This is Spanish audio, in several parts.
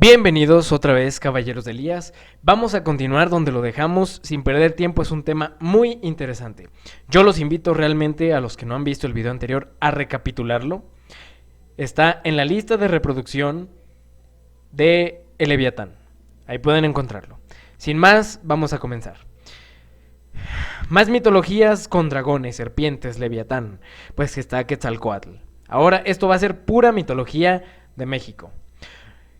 Bienvenidos otra vez, caballeros de Elías. Vamos a continuar donde lo dejamos sin perder tiempo. Es un tema muy interesante. Yo los invito realmente a los que no han visto el video anterior a recapitularlo. Está en la lista de reproducción de El Leviatán. Ahí pueden encontrarlo. Sin más, vamos a comenzar. Más mitologías con dragones, serpientes, Leviatán. Pues está Quetzalcóatl. Ahora esto va a ser pura mitología de México.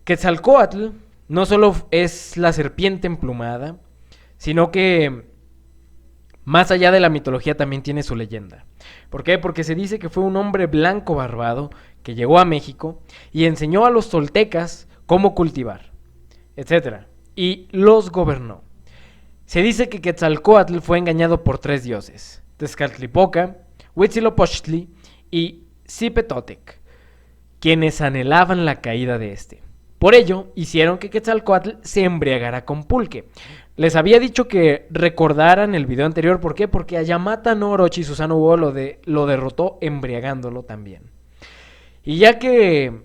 Quetzalcóatl no solo es la serpiente emplumada, sino que más allá de la mitología también tiene su leyenda. ¿Por qué? Porque se dice que fue un hombre blanco barbado que llegó a México y enseñó a los toltecas cómo cultivar, etc. Y los gobernó. Se dice que Quetzalcóatl fue engañado por 3 dioses: Tezcatlipoca, Huitzilopochtli y Zipetotec, quienes anhelaban la caída de este. Por ello, hicieron que Quetzalcóatl se embriagara con pulque. Les había dicho que recordaran el video anterior. ¿Por qué? Porque a Yamata no Orochi Susanoo lo derrotó embriagándolo también. Y ya que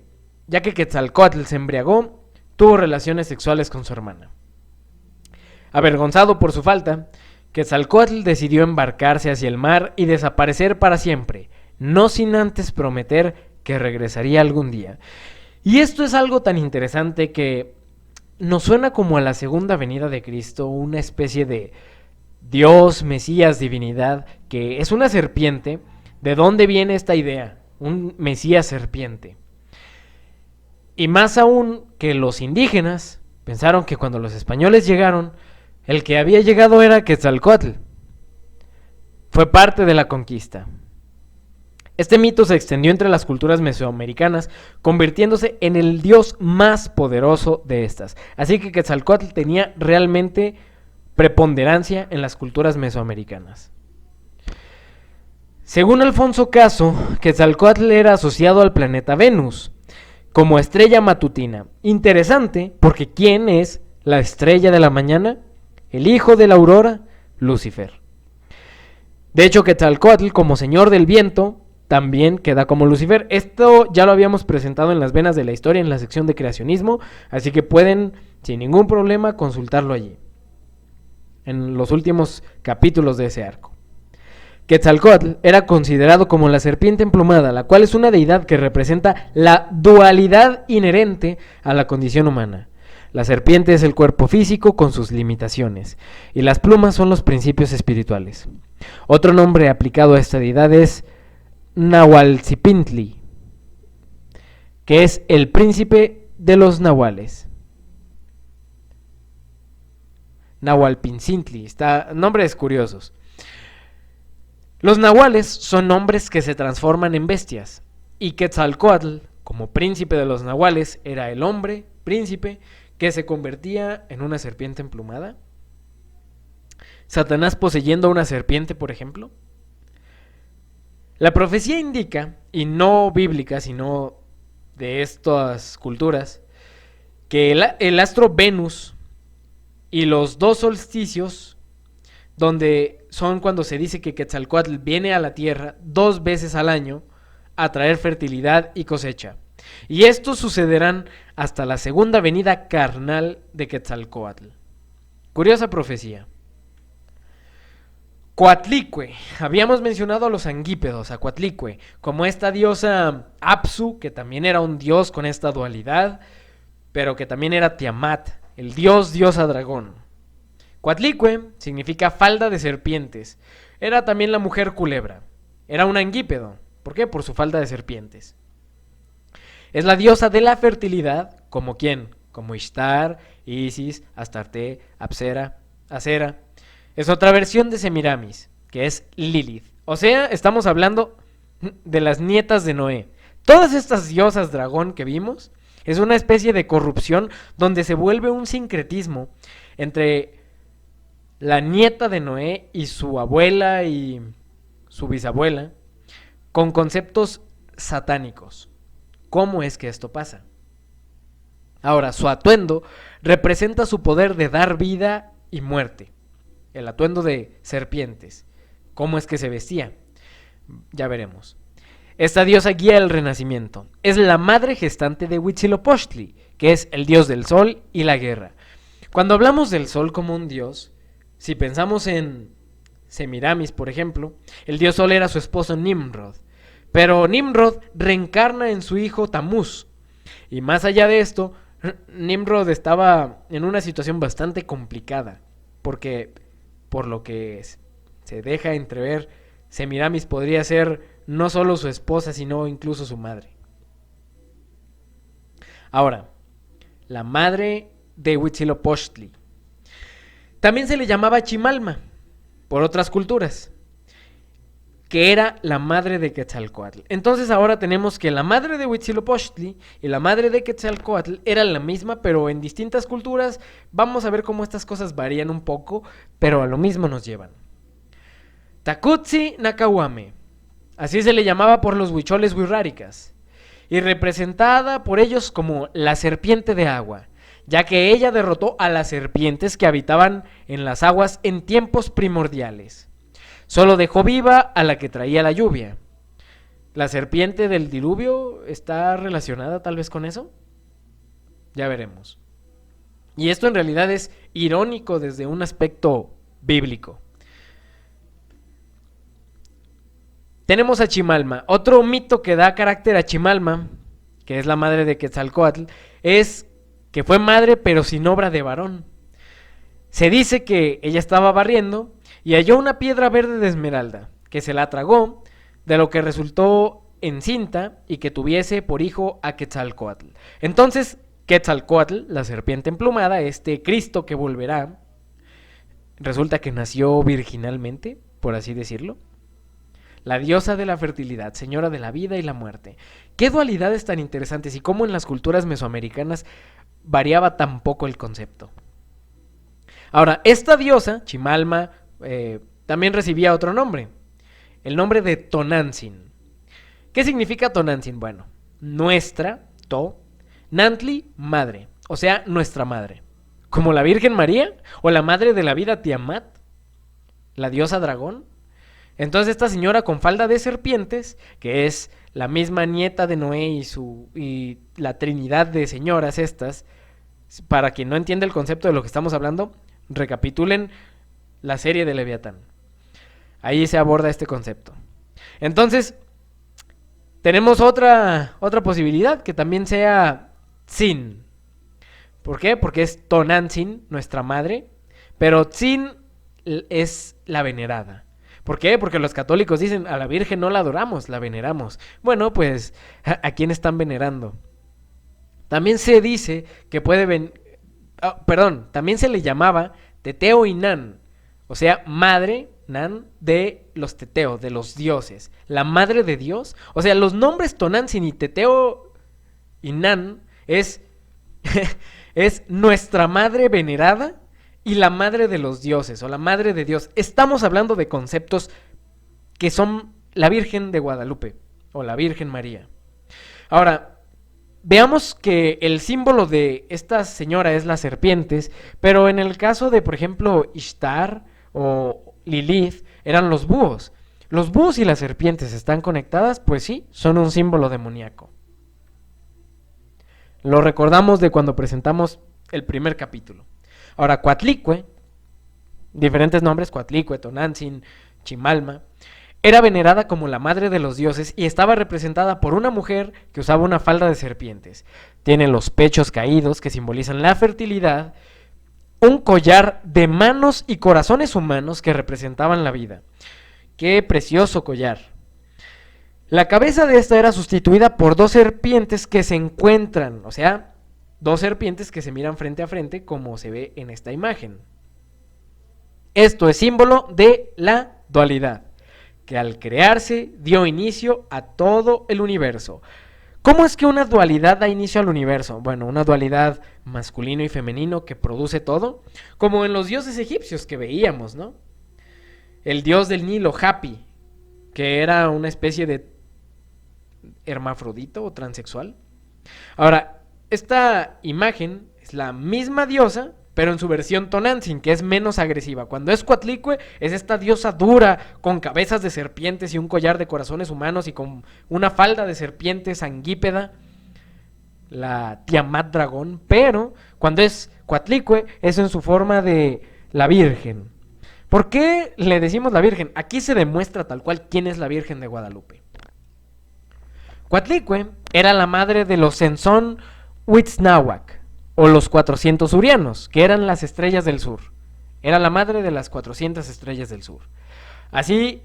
Quetzalcóatl se embriagó, tuvo relaciones sexuales con su hermana. Avergonzado por su falta, Quetzalcóatl decidió embarcarse hacia el mar y desaparecer para siempre, no sin antes prometer que regresaría algún día. Y esto es algo tan interesante que nos suena como a la segunda venida de Cristo, una especie de Dios, Mesías, divinidad, que es una serpiente. ¿De dónde viene esta idea? Un Mesías serpiente. Y más aún que los indígenas pensaron que cuando los españoles llegaron, el que había llegado era Quetzalcóatl. Fue parte de la conquista. Este mito se extendió entre las culturas mesoamericanas, convirtiéndose en el dios más poderoso de estas. Así que Quetzalcóatl tenía realmente preponderancia en las culturas mesoamericanas. Según Alfonso Caso, Quetzalcóatl era asociado al planeta Venus como estrella matutina. Interesante, porque ¿quién es la estrella de la mañana? El hijo de la aurora, Lucifer. De hecho, Quetzalcóatl, como señor del viento, también queda como Lucifer. Esto ya lo habíamos presentado en las venas de la historia, en la sección de creacionismo, así que pueden, sin ningún problema, consultarlo allí, en los últimos capítulos de ese arco. Quetzalcóatl era considerado como la serpiente emplumada, la cual es una deidad que representa la dualidad inherente a la condición humana. La serpiente es el cuerpo físico con sus limitaciones, y las plumas son los principios espirituales. Otro nombre aplicado a esta deidad es Nahualtzipintli, que es el príncipe de los nahuales. Nahualpincintli, nombres curiosos. Los nahuales son hombres que se transforman en bestias, y Quetzalcóatl, como príncipe de los nahuales, era el hombre príncipe que se convertía en una serpiente emplumada. Satanás poseyendo a una serpiente, por ejemplo. La profecía indica, y no bíblica, sino de estas culturas, que el astro Venus y los 2 solsticios, donde son cuando se dice que Quetzalcóatl viene a la tierra 2 veces al año a traer fertilidad y cosecha. Y estos sucederán hasta la segunda venida carnal de Quetzalcóatl. Curiosa profecía. Coatlicue. Habíamos mencionado a los sanguípedos, a Coatlicue, como esta diosa Apsu, que también era un dios con esta dualidad, pero que también era Tiamat, el diosa dragón. Coatlicue significa falda de serpientes. Era también la mujer culebra. Era un anguípedo. ¿Por qué? Por su falda de serpientes. Es la diosa de la fertilidad, ¿como quién? Como Ishtar, Isis, Astarte, Apsera, Acera. Es otra versión de Semiramis, que es Lilith. O sea, estamos hablando de las nietas de Noé. Todas estas diosas dragón que vimos es una especie de corrupción donde se vuelve un sincretismo entre la nieta de Noé y su abuela y su bisabuela, con conceptos satánicos. ¿Cómo es que esto pasa? Ahora, su atuendo representa su poder de dar vida y muerte. El atuendo de serpientes. ¿Cómo es que se vestía? Ya veremos. Esta diosa guía el renacimiento. Es la madre gestante de Huitzilopochtli, que es el dios del sol y la guerra. Cuando hablamos del sol como un dios, si pensamos en Semiramis, por ejemplo, el dios sol era su esposo Nimrod, pero Nimrod reencarna en su hijo Tamuz, y más allá de esto, Nimrod estaba en una situación bastante complicada, porque por lo que se deja entrever, Semiramis podría ser no solo su esposa, sino incluso su madre. Ahora, la madre de Huitzilopochtli. También se le llamaba Chimalma, por otras culturas, que era la madre de Quetzalcóatl. Entonces ahora tenemos que la madre de Huitzilopochtli y la madre de Quetzalcóatl eran la misma, pero en distintas culturas. Vamos a ver cómo estas cosas varían un poco, pero a lo mismo nos llevan. Takutsi Nakawame, así se le llamaba por los huicholes wixárikas, y representada por ellos como la serpiente de agua, ya que ella derrotó a las serpientes que habitaban en las aguas en tiempos primordiales. Solo dejó viva a la que traía la lluvia. ¿La serpiente del diluvio está relacionada tal vez con eso? Ya veremos. Y esto en realidad es irónico desde un aspecto bíblico. Tenemos a Chimalma. Otro mito que da carácter a Chimalma, que es la madre de Quetzalcóatl, es que fue madre pero sin obra de varón. Se dice que ella estaba barriendo y halló una piedra verde de esmeralda, que se la tragó, de lo que resultó encinta y que tuviese por hijo a Quetzalcóatl. Entonces Quetzalcóatl, la serpiente emplumada, este Cristo que volverá, resulta que nació virginalmente, por así decirlo. La diosa de la fertilidad, señora de la vida y la muerte. Qué dualidades tan interesantes y cómo en las culturas mesoamericanas variaba tan poco el concepto. Ahora, esta diosa, Chimalma, también recibía otro nombre, el nombre de Tonantzin. ¿Qué significa Tonantzin? Bueno, nuestra, To, Nantli, madre, o sea, nuestra madre. Como la Virgen María o la madre de la vida Tiamat, la diosa dragón. Entonces esta señora con falda de serpientes, que es la misma nieta de Noé y la trinidad de señoras estas, para quien no entiende el concepto de lo que estamos hablando, recapitulen la serie de Leviatán. Ahí se aborda este concepto. Entonces, tenemos otra posibilidad, que también sea Tzin. ¿Por qué? Porque es Tonantzin, nuestra madre, pero Tzin es la venerada. ¿Por qué? Porque los católicos dicen, a la Virgen no la adoramos, la veneramos. Bueno, pues, ¿a quién están venerando? También se dice que también se le llamaba Teteo y Nan, o sea, madre, Nan, de los teteos, de los dioses. La madre de Dios, o sea, los nombres Tonantzin y Teteo y Nan es nuestra madre venerada y la madre de los dioses, o la madre de Dios. Estamos hablando de conceptos que son la Virgen de Guadalupe, o la Virgen María. Ahora, veamos que el símbolo de esta señora es las serpientes, pero en el caso de, por ejemplo, Ishtar o Lilith, eran los búhos. ¿Los búhos y las serpientes están conectadas? Pues sí, son un símbolo demoníaco. Lo recordamos de cuando presentamos el primer capítulo. Ahora, Coatlicue, diferentes nombres, Coatlicue, Tonantzin, Chimalma, era venerada como la madre de los dioses y estaba representada por una mujer que usaba una falda de serpientes. Tiene los pechos caídos que simbolizan la fertilidad, un collar de manos y corazones humanos que representaban la vida. ¡Qué precioso collar! La cabeza de esta era sustituida por dos serpientes que se encuentran, o sea, dos serpientes que se miran frente a frente, como se ve en esta imagen. Esto es símbolo de la dualidad, que al crearse dio inicio a todo el universo. ¿Cómo es que una dualidad da inicio al universo? Bueno, una dualidad masculino y femenino que produce todo, como en los dioses egipcios que veíamos, ¿no? El dios del Nilo, Hapi, que era una especie de hermafrodito o transexual. Ahora, esta imagen es la misma diosa, pero en su versión Tonantzin, que es menos agresiva. Cuando es Coatlicue, es esta diosa dura, con cabezas de serpientes y un collar de corazones humanos y con una falda de serpiente sanguípeda. la Tiamat dragón, pero cuando es Coatlicue es en su forma de la Virgen. ¿Por qué le decimos la Virgen? Aquí se demuestra tal cual quién es la Virgen de Guadalupe. Coatlicue era la madre de los Senzón Huitznahuac, o los 400 urianos, que eran las estrellas del sur. Era la madre de las 400 estrellas del sur. Así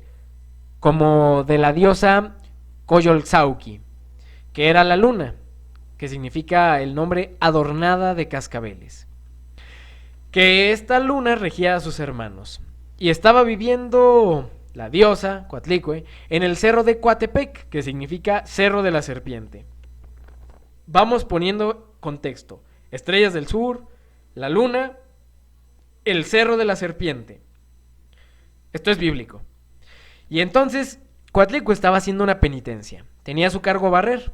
como de la diosa Coyolxauhqui, que era la luna, que significa el nombre adornada de cascabeles. Que esta luna regía a sus hermanos. Y estaba viviendo la diosa, Coatlicue, en el cerro de Coatepec, que significa cerro de la serpiente. Vamos poniendo contexto. Estrellas del sur, la luna, el cerro de la serpiente. Esto es bíblico. Y entonces Coatlicue estaba haciendo una penitencia. Tenía a su cargo barrer.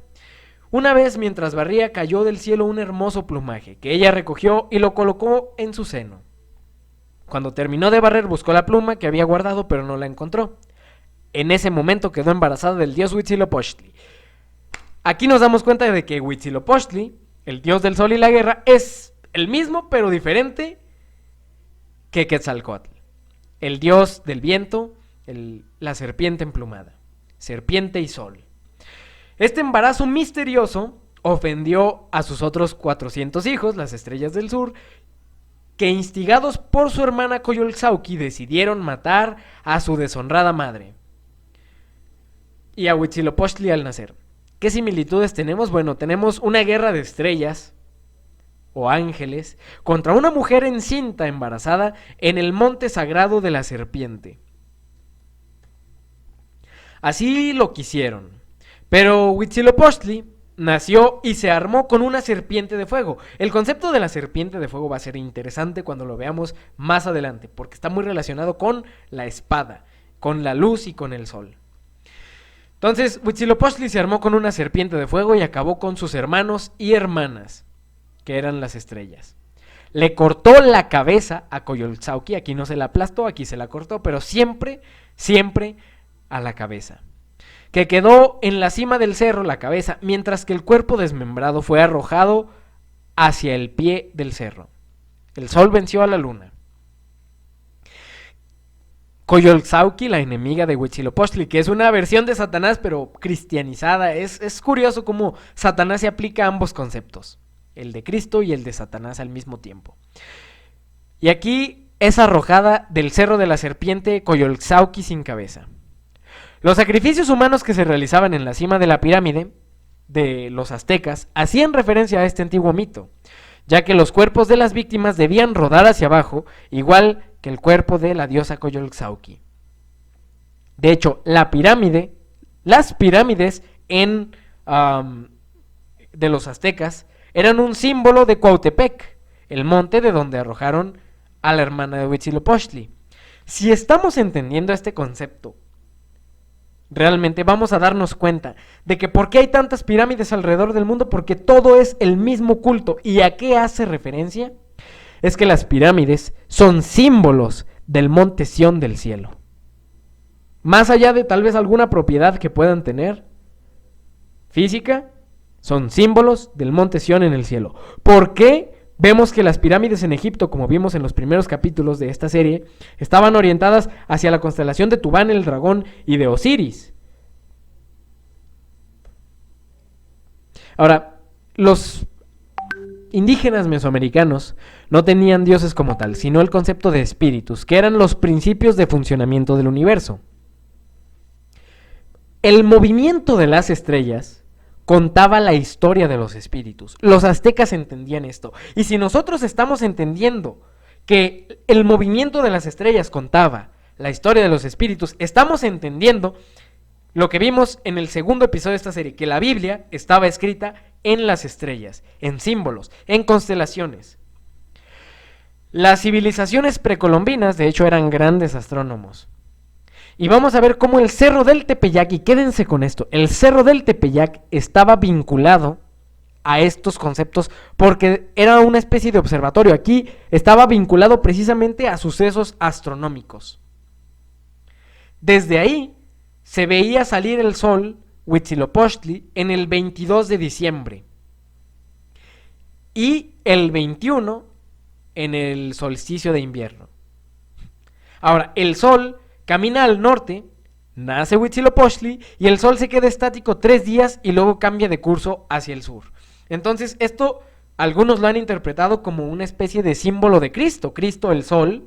Una vez mientras barría cayó del cielo un hermoso plumaje que ella recogió y lo colocó en su seno. Cuando terminó de barrer buscó la pluma que había guardado pero no la encontró. En ese momento quedó embarazada del dios Huitzilopochtli. Aquí nos damos cuenta de que Huitzilopochtli, el dios del sol y la guerra, es el mismo pero diferente que Quetzalcóatl, el dios del viento, la serpiente emplumada, serpiente y sol. Este embarazo misterioso ofendió a sus otros 400 hijos, las estrellas del sur, que instigados por su hermana Coyolxauhqui decidieron matar a su deshonrada madre y a Huitzilopochtli al nacer. ¿Qué similitudes tenemos? Bueno, tenemos una guerra de estrellas o ángeles contra una mujer encinta embarazada en el monte sagrado de la serpiente. Así lo quisieron, pero Huitzilopochtli nació y se armó con una serpiente de fuego. El concepto de la serpiente de fuego va a ser interesante cuando lo veamos más adelante, porque está muy relacionado con la espada, con la luz y con el sol. Entonces, Huitzilopochtli se armó con una serpiente de fuego y acabó con sus hermanos y hermanas, que eran las estrellas. Le cortó la cabeza a Coyolxauhqui, aquí no se la aplastó, aquí se la cortó, pero siempre, siempre a la cabeza, que quedó en la cima del cerro la cabeza, mientras que el cuerpo desmembrado fue arrojado hacia el pie del cerro. El sol venció a la luna. Coyolxauhqui, la enemiga de Huitzilopochtli, que es una versión de Satanás pero cristianizada. Es curioso cómo Satanás se aplica a ambos conceptos, el de Cristo y el de Satanás al mismo tiempo. Y aquí es arrojada del cerro de la serpiente Coyolxauhqui sin cabeza. Los sacrificios humanos que se realizaban en la cima de la pirámide de los aztecas hacían referencia a este antiguo mito, ya que los cuerpos de las víctimas debían rodar hacia abajo, igual que el cuerpo de la diosa Coyolxauhqui. De hecho, las pirámides de los aztecas eran un símbolo de Cuautepec, el monte de donde arrojaron a la hermana de Huitzilopochtli. Si estamos entendiendo este concepto, realmente vamos a darnos cuenta de que por qué hay tantas pirámides alrededor del mundo, porque todo es el mismo culto. ¿Y a qué hace referencia? Es que las pirámides son símbolos del monte Sión del cielo. Más allá de tal vez alguna propiedad que puedan tener física, son símbolos del monte Sión en el cielo. ¿Por qué vemos que las pirámides en Egipto, como vimos en los primeros capítulos de esta serie, estaban orientadas hacia la constelación de Tubán el dragón y de Osiris? Ahora, los indígenas mesoamericanos no tenían dioses como tal, sino el concepto de espíritus, que eran los principios de funcionamiento del universo. El movimiento de las estrellas contaba la historia de los espíritus. Los aztecas entendían esto. Y si nosotros estamos entendiendo que el movimiento de las estrellas contaba la historia de los espíritus, estamos entendiendo lo que vimos en el segundo episodio de esta serie, que la Biblia estaba escrita en las estrellas, en símbolos, en constelaciones. Las civilizaciones precolombinas, de hecho, eran grandes astrónomos. Y vamos a ver cómo el Cerro del Tepeyac, y quédense con esto, el Cerro del Tepeyac estaba vinculado a estos conceptos porque era una especie de observatorio. Aquí estaba vinculado precisamente a sucesos astronómicos. Desde ahí se veía salir el sol Huitzilopochtli en el 22 de diciembre. y el 21 en el solsticio de invierno. Ahora, el sol camina al norte, nace Huitzilopochtli y el sol se queda estático 3 días y luego cambia de curso hacia el sur. Entonces, esto algunos lo han interpretado como una especie de símbolo de Cristo, Cristo el sol,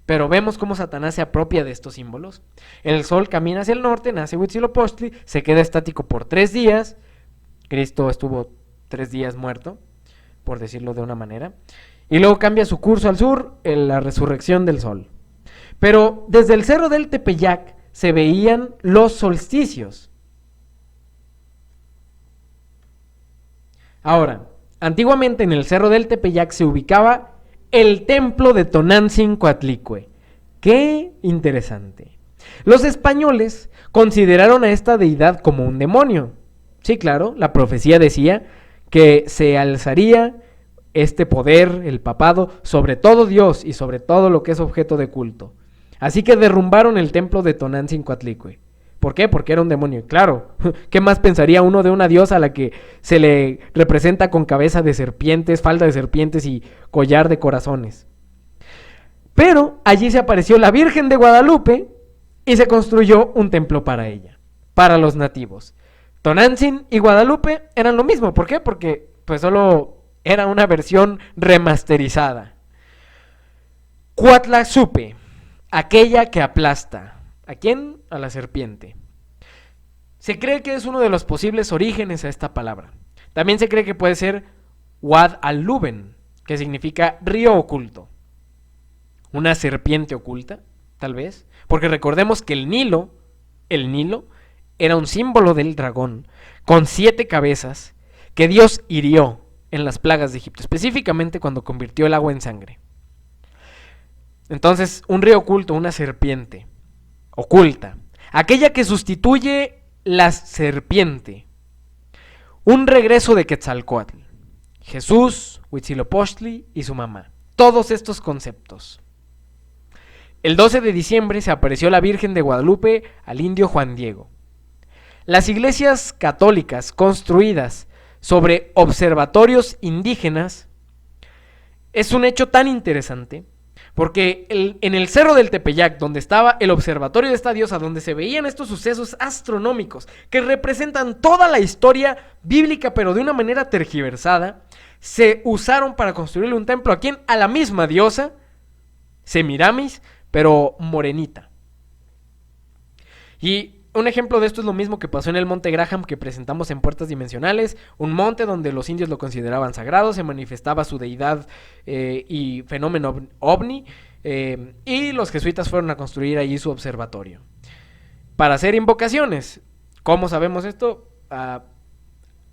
pero vemos cómo Satanás se apropia de estos símbolos. El sol camina hacia el norte, nace Huitzilopochtli, se queda estático por 3 días, Cristo estuvo 3 días muerto, por decirlo de una manera, y luego cambia su curso al sur en la resurrección del sol. Pero desde el cerro del Tepeyac se veían los solsticios. Ahora, antiguamente en el cerro del Tepeyac se ubicaba el templo de Tonantzin Coatlicue. ¡Qué interesante! Los españoles consideraron a esta deidad como un demonio. Sí, claro, la profecía decía que se alzaría este poder, el papado, sobre todo Dios y sobre todo lo que es objeto de culto. Así que derrumbaron el templo de Tonantzin Coatlicue. ¿Por qué? Porque era un demonio. Claro, ¿qué más pensaría uno de una diosa a la que se le representa con cabeza de serpientes, falda de serpientes y collar de corazones? Pero allí se apareció la Virgen de Guadalupe y se construyó un templo para ella, para los nativos. Tonantzin y Guadalupe eran lo mismo. ¿Por qué? Porque pues solo era una versión remasterizada. Cuatlaxupe, aquella que aplasta. ¿A quién? A la serpiente. Se cree que es uno de los posibles orígenes a esta palabra. También se cree que puede ser Wad al-Luben, que significa río oculto. Una serpiente oculta, tal vez. Porque recordemos que el Nilo era un símbolo del dragón con 7 cabezas que Dios hirió en las plagas de Egipto, específicamente cuando convirtió el agua en sangre. Entonces, un río oculto, una serpiente oculta, aquella que sustituye la serpiente, un regreso de Quetzalcóatl, Jesús, Huitzilopochtli y su mamá, todos estos conceptos. El 12 de diciembre se apareció la Virgen de Guadalupe al indio Juan Diego. Las iglesias católicas construidas sobre observatorios indígenas es un hecho tan interesante porque en el cerro del Tepeyac, donde estaba el observatorio de esta diosa, donde se veían estos sucesos astronómicos que representan toda la historia bíblica, pero de una manera tergiversada, se usaron para construirle un templo a quién, a la misma diosa, Semiramis, pero morenita. Y un ejemplo de esto es lo mismo que pasó en el Monte Graham que presentamos en Puertas Dimensionales, un monte donde los indios lo consideraban sagrado, se manifestaba su deidad y fenómeno ovni, y los jesuitas fueron a construir allí su observatorio para hacer invocaciones. ¿Cómo sabemos esto?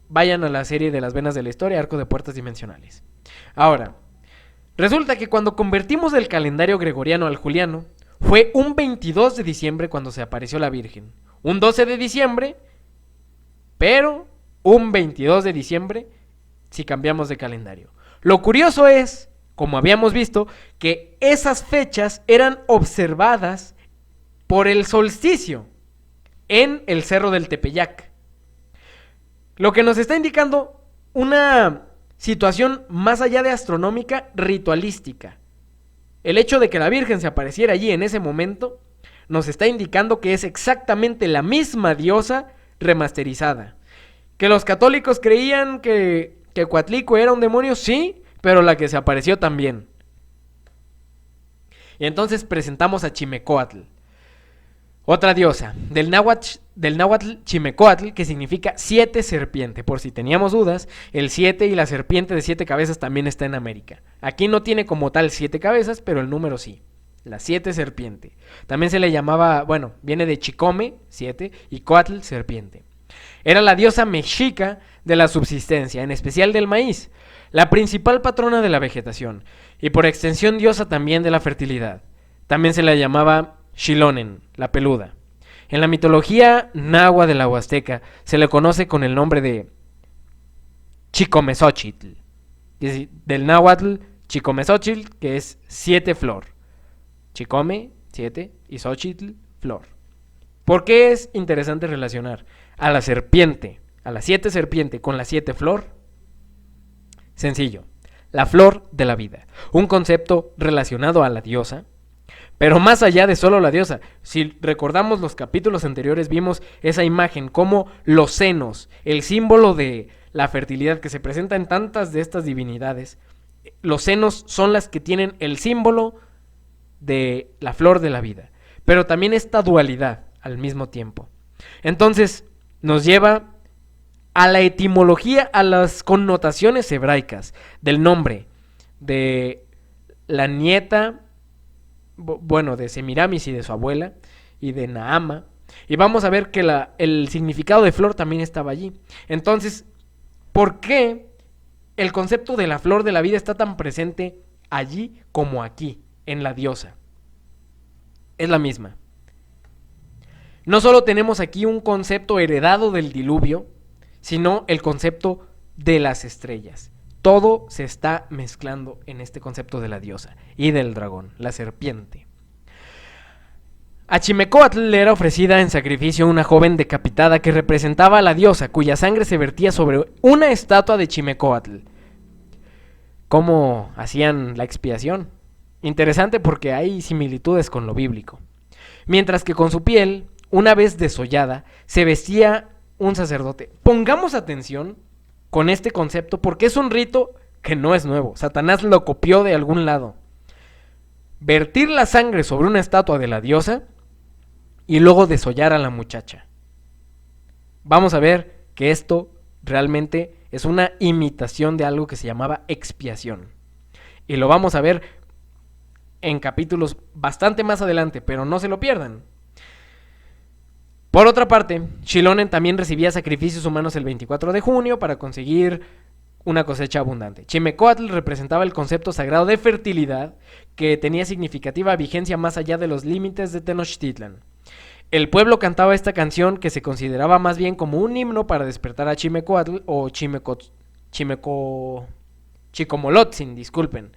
Vayan a la serie de las venas de la historia, Arco de Puertas Dimensionales. Ahora, resulta que cuando convertimos el calendario gregoriano al juliano, fue un 22 de diciembre cuando se apareció la Virgen. Un 12 de diciembre, pero un 22 de diciembre si cambiamos de calendario. Lo curioso es, como habíamos visto, que esas fechas eran observadas por el solsticio en el Cerro del Tepeyac. Lo que nos está indicando una situación más allá de astronómica, ritualística. El hecho de que la Virgen se apareciera allí en ese momento nos está indicando que es exactamente la misma diosa remasterizada. Que los católicos creían que Coatlicue era un demonio, sí, pero la que se apareció también. Y entonces presentamos a Chimecoatl, otra diosa, del náhuatl Chimecoatl, que significa 7 serpiente. Por si teníamos dudas, el 7 y la serpiente de 7 cabezas también está en América. Aquí no tiene como tal 7 cabezas, pero el número sí. La 7 serpiente. También se le llamaba, bueno, viene de Chicome, 7, y Coatl, serpiente. Era la diosa mexica de la subsistencia, en especial del maíz, la principal patrona de la vegetación, y por extensión diosa también de la fertilidad. También se la llamaba Xilonen, la peluda. En la mitología náhuatl de la Huasteca se le conoce con el nombre de Chicomezochitl, del náhuatl Chicomezochitl, que es 7 flor. Chicome, 7, y Xochitl, flor. ¿Por qué es interesante relacionar a la serpiente, a la 7 serpiente con la 7 flor? Sencillo, la flor de la vida, un concepto relacionado a la diosa, pero más allá de solo la diosa. Si recordamos los capítulos anteriores, vimos esa imagen, como los senos, el símbolo de la fertilidad que se presenta en tantas de estas divinidades, los senos son las que tienen el símbolo de la flor de la vida, pero también esta dualidad al mismo tiempo. Entonces nos lleva a la etimología, a las connotaciones hebraicas del nombre de la nieta, bueno, de Semiramis y de su abuela, y de Naama, y vamos a ver que el significado de flor también estaba allí. Entonces, ¿por qué el concepto de la flor de la vida está tan presente allí como aquí, en la diosa? Es la misma. No solo tenemos aquí un concepto heredado del diluvio, sino el concepto de las estrellas. Todo se está mezclando en este concepto de la diosa y del dragón, la serpiente. A Chimecoatl le era ofrecida en sacrificio una joven decapitada que representaba a la diosa, cuya sangre se vertía sobre una estatua de Chimecoatl. ¿Cómo hacían la expiación? Interesante porque hay similitudes con lo bíblico. Mientras que con su piel, una vez desollada, se vestía un sacerdote. Pongamos atención con este concepto porque es un rito que no es nuevo. Satanás lo copió de algún lado. Vertir la sangre sobre una estatua de la diosa y luego desollar a la muchacha. Vamos a ver que esto realmente es una imitación de algo que se llamaba expiación. Y lo vamos a ver en capítulos bastante más adelante, pero no se lo pierdan. Por otra parte, Xilonen también recibía sacrificios humanos el 24 de junio para conseguir una cosecha abundante. Chimecoatl representaba el concepto sagrado de fertilidad que tenía significativa vigencia más allá de los límites de Tenochtitlan. El pueblo cantaba esta canción que se consideraba más bien como un himno para despertar a Chimecoatl o Chicomolotzin, disculpen.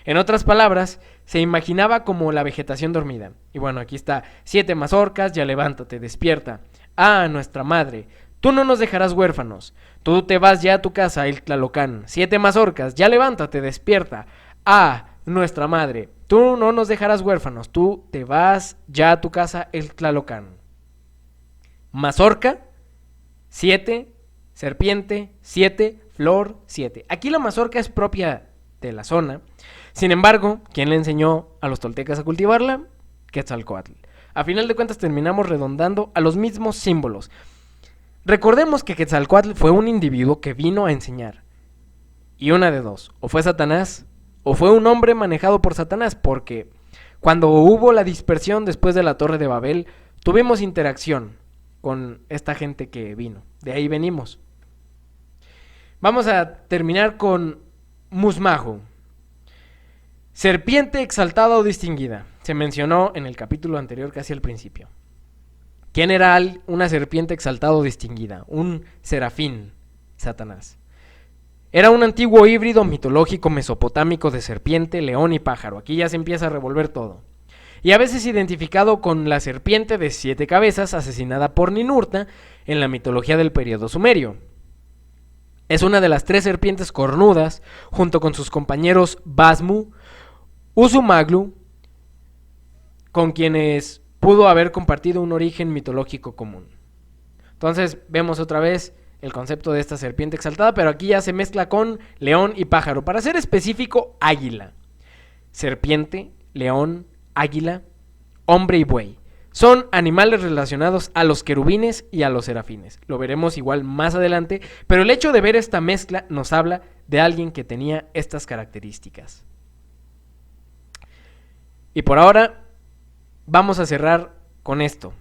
En otras palabras, se imaginaba como la vegetación dormida. Y bueno, aquí está: 7 mazorcas, ya levántate, despierta. Ah, nuestra madre, tú no nos dejarás huérfanos. Tú te vas ya a tu casa, el Tlalocán. 7 mazorcas, ya levántate, despierta. Ah, nuestra madre, tú no nos dejarás huérfanos. Tú te vas ya a tu casa, el Tlalocán. Mazorca, 7, serpiente, 7, flor, 7. Aquí la mazorca es propia de la zona. Sin embargo, ¿quién le enseñó a los toltecas a cultivarla? Quetzalcóatl. A final de cuentas terminamos redondando a los mismos símbolos. Recordemos que Quetzalcóatl fue un individuo que vino a enseñar. Y una de dos: o fue Satanás, o fue un hombre manejado por Satanás, porque cuando hubo la dispersión después de la Torre de Babel, tuvimos interacción con esta gente que vino. De ahí venimos. Vamos a terminar con Musmahu. Serpiente exaltada o distinguida. Se mencionó en el capítulo anterior, casi al principio. ¿Quién era una serpiente exaltada o distinguida? Un serafín, Satanás. Era un antiguo híbrido mitológico mesopotámico de serpiente, león y pájaro. Aquí ya se empieza a revolver todo. Y a veces identificado con la serpiente de 7 cabezas asesinada por Ninurta en la mitología del periodo sumerio. Es una de las 3 serpientes cornudas, junto con sus compañeros Basmu, Uzumaglu, con quienes pudo haber compartido un origen mitológico común. Entonces vemos otra vez el concepto de esta serpiente exaltada, pero aquí ya se mezcla con león y pájaro. Para ser específico, águila. Serpiente, león, águila, hombre y buey. Son animales relacionados a los querubines y a los serafines. Lo veremos igual más adelante, pero el hecho de ver esta mezcla nos habla de alguien que tenía estas características. Y por ahora vamos a cerrar con esto.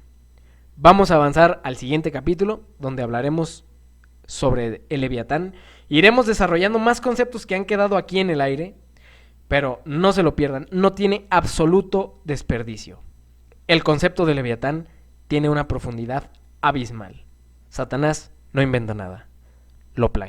Vamos a avanzar al siguiente capítulo, donde hablaremos sobre el Leviatán. Iremos desarrollando más conceptos que han quedado aquí en el aire, pero no se lo pierdan, no tiene absoluto desperdicio. El concepto de Leviatán tiene una profundidad abismal. Satanás no inventa nada, lo plagia.